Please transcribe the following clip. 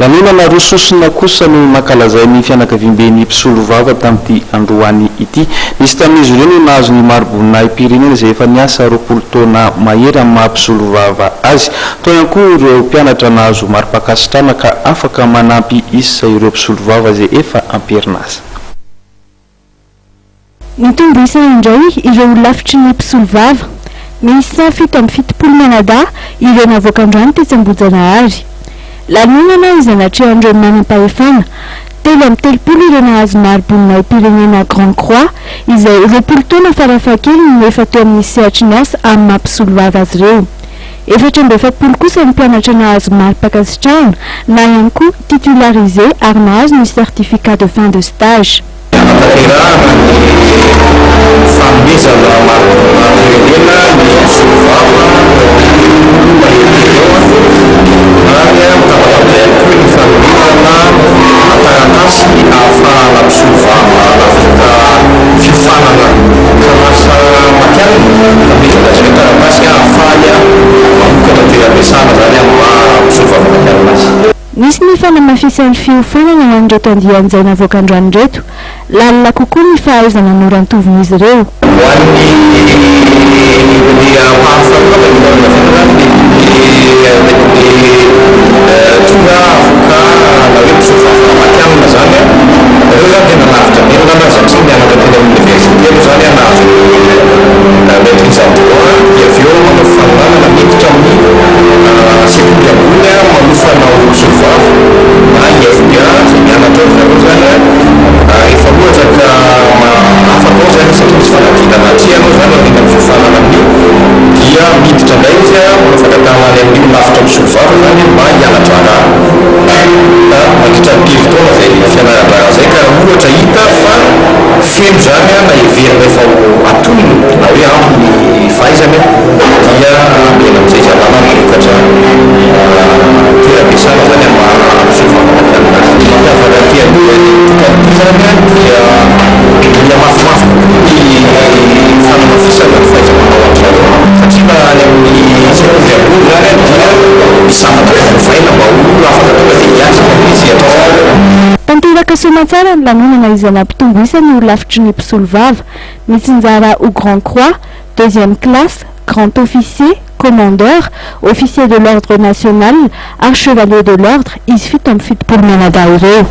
Lanonana roa sosona kosa no mankalaza ny fianakaviam-ben'ny mpisolo vava tamin'ity androany ity. Nisy tamin'izy ireo no nahazo ny mari-boninahim pirenena izay efa niasa 20 taona mahery amin'ny maha-mpisolo vava azy. Toy ihany koa ireo mpianatra nahazo mari-pakasitrana ka afaka manampy isa ireo mpisolo vava izay efa amperinasa. Nitombo isana indray ireo lafitry ny mpisolo vava. Misy 770 manada ireo navoaka androany tetsy Ambohijanahary. Lanonana izay natrehan'ireo manam-pahefana 330 ireo nahazo mari-boninahim pirenena Grande Croix izay 20 taona farafahakeliny no efa teo amin'ny sehatry ny asa amin'ny maha-mpisolo vava azy ireo. 470 kosa ny mpianatra nahazo mari-pakasitrahana na ihany koa titularisé ary nahazo ny certificat de fin de stage. Nisy ny fanamafisan'ny fiofanana an'ireo tandiany izay navoaka androany reto. Lalina kokoa ny fahaizana norantovin'izy ireo. Tanteraka soamantsara ny lanonana izay nampitombo isany ho lafitry ny mpisolo vava. Mitsinjara au Grande Croix, 2e classe, grand officier, commandeur, officier de l'ordre national, ary chevalier de l'ordre izy 770 manada ireo.